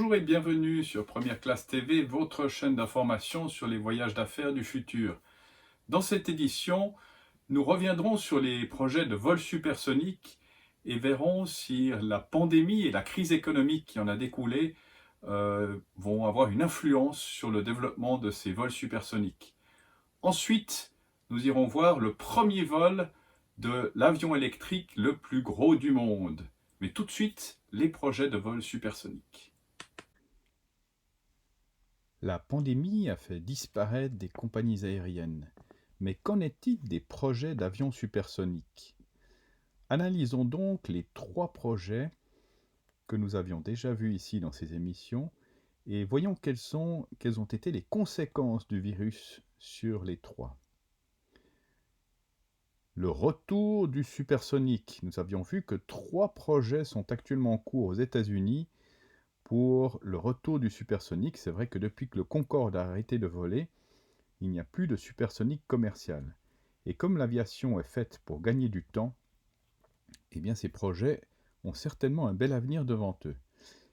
Bonjour et bienvenue sur Première Classe TV, votre chaîne d'information sur les voyages d'affaires du futur. Dans cette édition, nous reviendrons sur les projets de vol supersonique et verrons si la pandémie et la crise économique qui en a découlé vont avoir une influence sur le développement de ces vols supersoniques. Ensuite, nous irons voir le premier vol de l'avion électrique le plus gros du monde. Mais tout de suite, les projets de vol supersonique. La pandémie a fait disparaître des compagnies aériennes. Mais qu'en est-il des projets d'avions supersoniques? Analysons donc les 3 projets que nous avions déjà vus ici dans ces émissions et voyons quelles ont été les conséquences du virus sur les 3. Le retour du supersonique. Nous avions vu que 3 projets sont actuellement en cours aux États-Unis pour le retour du supersonique. C'est vrai que depuis que le Concorde a arrêté de voler, il n'y a plus de supersonique commercial. Et comme l'aviation est faite pour gagner du temps, eh bien ces projets ont certainement un bel avenir devant eux.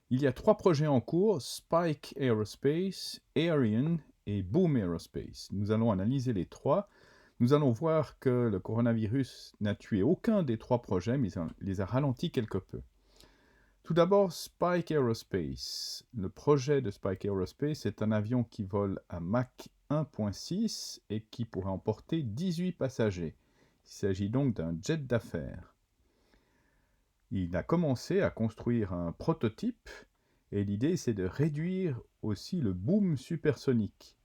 Il y a 3 projets en cours, Spike Aerospace, Ariane et Boom Aerospace. Nous allons analyser les 3. Nous allons voir que le coronavirus n'a tué aucun des 3 projets, mais il les a ralentis quelque peu. Tout d'abord, Spike Aerospace. Le projet de Spike Aerospace est un avion qui vole à Mach 1.6 et qui pourrait emporter 18 passagers. Il s'agit donc d'un jet d'affaires. Il a commencé à construire un prototype et l'idée c'est de réduire aussi le boom supersonique.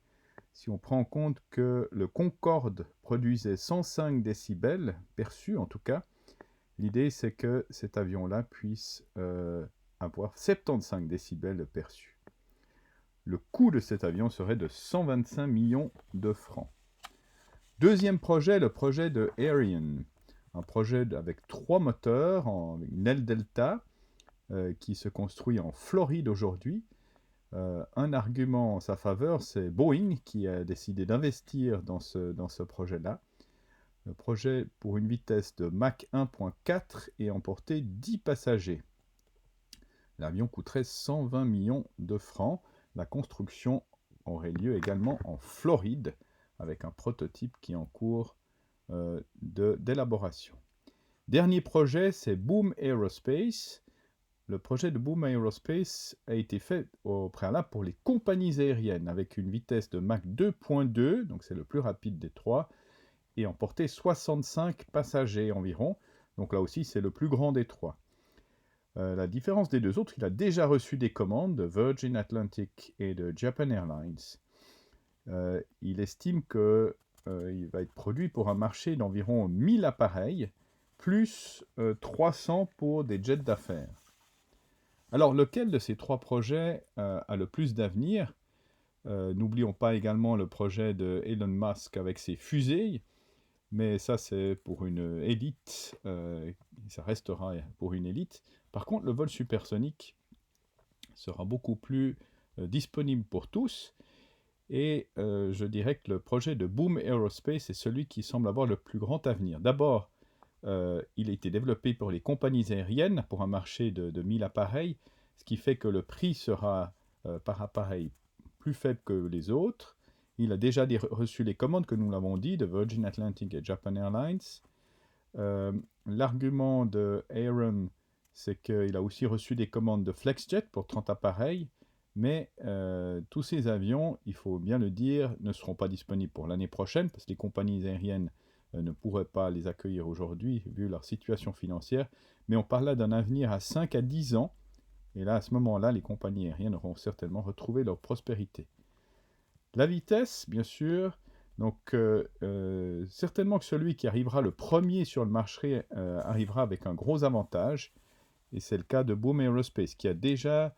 Si on prend en compte que le Concorde produisait 105 décibels, perçus en tout cas, l'idée c'est que cet avion-là puisse avoir 75 décibels perçus. Le coût de cet avion serait de 125 millions de francs. Deuxième projet, le projet de Ariane. Un projet avec 3 moteurs, avec une aile delta, qui se construit en Floride aujourd'hui. Un argument en sa faveur, c'est Boeing qui a décidé d'investir dans ce projet-là. Le projet pour une vitesse de Mach 1.4 et emporter 10 passagers. L'avion coûterait 120 millions de francs. La construction aurait lieu également en Floride, avec un prototype qui est en cours d'élaboration. Dernier projet, c'est Boom Aerospace. Le projet de Boom Aerospace a été fait au préalable pour les compagnies aériennes, avec une vitesse de Mach 2.2, donc c'est le plus rapide des 3, et emporter 65 passagers environ. Donc là aussi, c'est le plus grand des 3. La différence des 2 autres, il a déjà reçu des commandes de Virgin Atlantic et de Japan Airlines. Il estime qu'il va être produit pour un marché d'environ 1000 appareils, plus 300 pour des jets d'affaires. Alors, lequel de ces 3 projets a le plus d'avenir? N'oublions pas également le projet de Elon Musk avec ses fusées, mais ça c'est pour une élite, ça restera pour une élite. Par contre, le vol supersonique sera beaucoup plus disponible pour tous, et je dirais que le projet de Boom Aerospace est celui qui semble avoir le plus grand avenir. D'abord, il a été développé pour les compagnies aériennes, pour un marché de 1000 appareils, ce qui fait que le prix sera par appareil plus faible que les autres. Il a déjà reçu les commandes, que nous l'avons dit, de Virgin Atlantic et Japan Airlines. L'argument de Aaron, c'est qu'il a aussi reçu des commandes de FlexJet pour 30 appareils, mais tous ces avions, il faut bien le dire, ne seront pas disponibles pour l'année prochaine, parce que les compagnies aériennes ne pourraient pas les accueillir aujourd'hui, vu leur situation financière, mais on parle là d'un avenir à 5 à 10 ans, et là, à ce moment-là, les compagnies aériennes auront certainement retrouvé leur prospérité. La vitesse, bien sûr, donc certainement que celui qui arrivera le premier sur le marché arrivera avec un gros avantage, et c'est le cas de Boom Aerospace, qui a déjà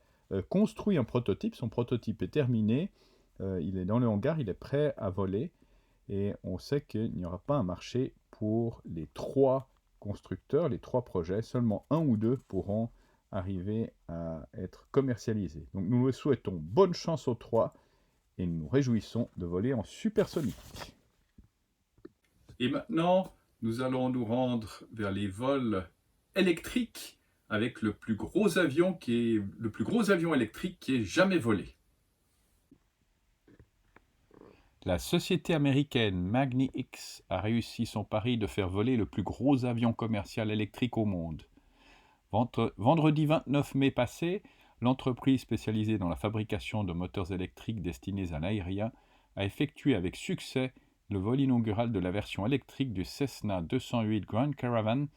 construit un prototype. Son prototype est terminé, il est dans le hangar, il est prêt à voler, et on sait qu'il n'y aura pas un marché pour les 3 constructeurs, les 3 projets. Seulement 1 ou 2 pourront arriver à être commercialisés. Donc nous leur souhaitons bonne chance aux 3 et nous nous réjouissons de voler en supersonique. Et maintenant, nous allons nous rendre vers les vols électriques avec le plus gros avion électrique qui ait jamais volé. La société américaine magniX a réussi son pari de faire voler le plus gros avion commercial électrique au monde. Vendredi 29 mai passé, l'entreprise spécialisée dans la fabrication de moteurs électriques destinés à l'aérien a effectué avec succès le vol inaugural de la version électrique du Cessna 208 Grand Caravan,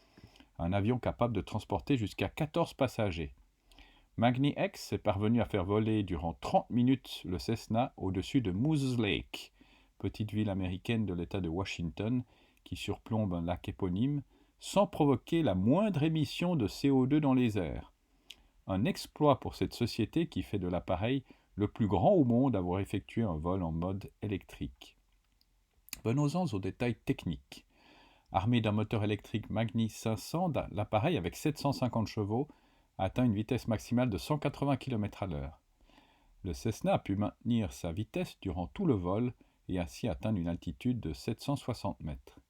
un avion capable de transporter jusqu'à 14 passagers. magniX est parvenu à faire voler durant 30 minutes le Cessna au-dessus de Moses Lake, petite ville américaine de l'État de Washington qui surplombe un lac éponyme, sans provoquer la moindre émission de CO2 dans les airs. Un exploit pour cette société qui fait de l'appareil le plus grand au monde à avoir effectué un vol en mode électrique. Venons-en aux détails techniques. Armé d'un moteur électrique Magni 500, l'appareil avec 750 chevaux atteint une vitesse maximale de 180 km/h. Le Cessna a pu maintenir sa vitesse durant tout le vol et ainsi atteindre une altitude de 760 mètres.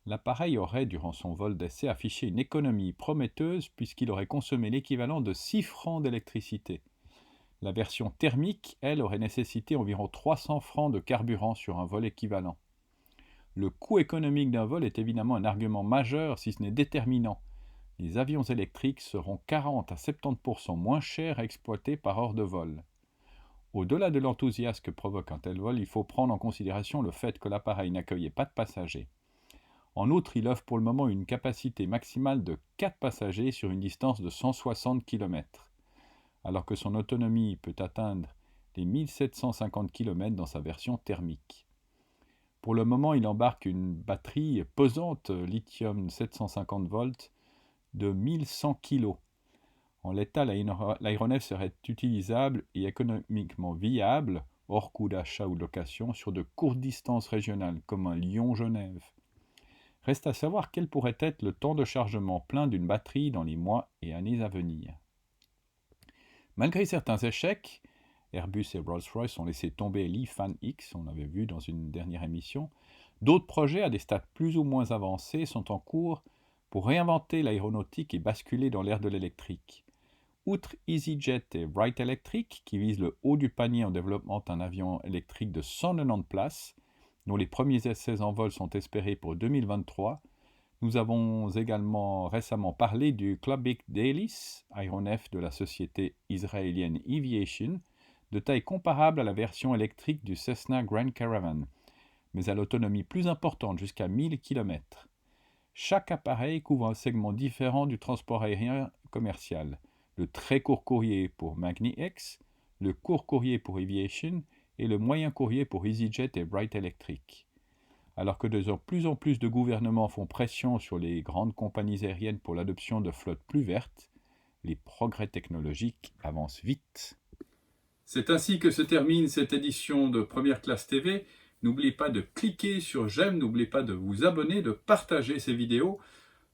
L'appareil aurait, durant son vol d'essai, affiché une économie prometteuse puisqu'il aurait consommé l'équivalent de 6 francs d'électricité. La version thermique, elle, aurait nécessité environ 300 francs de carburant sur un vol équivalent. Le coût économique d'un vol est évidemment un argument majeur, si ce n'est déterminant. Les avions électriques seront 40 à 70% moins chers à exploiter par heure de vol. Au-delà de l'enthousiasme que provoque un tel vol, il faut prendre en considération le fait que l'appareil n'accueillait pas de passagers. En outre, il offre pour le moment une capacité maximale de 4 passagers sur une distance de 160 km, alors que son autonomie peut atteindre les 1750 km dans sa version thermique. Pour le moment, il embarque une batterie pesante lithium 750 volts de 1100 kg. En l'état, l'aéronef serait utilisable et économiquement viable, hors coût d'achat ou de location, sur de courtes distances régionales comme un Lyon-Genève. Reste à savoir quel pourrait être le temps de chargement plein d'une batterie dans les mois et années à venir. Malgré certains échecs, Airbus et Rolls-Royce ont laissé tomber l'Ifan X, on l'avait vu dans une dernière émission. D'autres projets à des stades plus ou moins avancés sont en cours pour réinventer l'aéronautique et basculer dans l'ère de l'électrique. Outre EasyJet et Wright Electric, qui visent le haut du panier en développant un avion électrique de 190 places, dont les premiers essais en vol sont espérés pour 2023, nous avons également récemment parlé du Clubic Dalis, aéronef de la société israélienne Eviation, de taille comparable à la version électrique du Cessna Grand Caravan, mais à l'autonomie plus importante jusqu'à 1000 km. Chaque appareil couvre un segment différent du transport aérien commercial. Le très court courrier pour magniX, le court courrier pour Eviation et le moyen courrier pour EasyJet et Wright Electric. Alors que de plus en plus de gouvernements font pression sur les grandes compagnies aériennes pour l'adoption de flottes plus vertes, les progrès technologiques avancent vite. C'est ainsi que se termine cette édition de Première Classe TV. N'oubliez pas de cliquer sur j'aime, n'oubliez pas de vous abonner, de partager ces vidéos.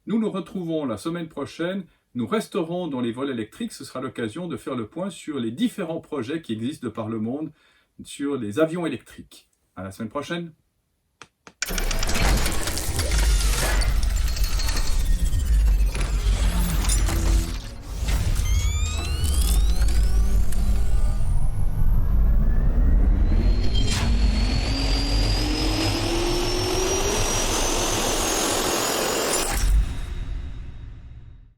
Nous nous retrouvons la semaine prochaine. Nous resterons dans les vols électriques. Ce sera l'occasion de faire le point sur les différents projets qui existent de par le monde sur les avions électriques. À la semaine prochaine.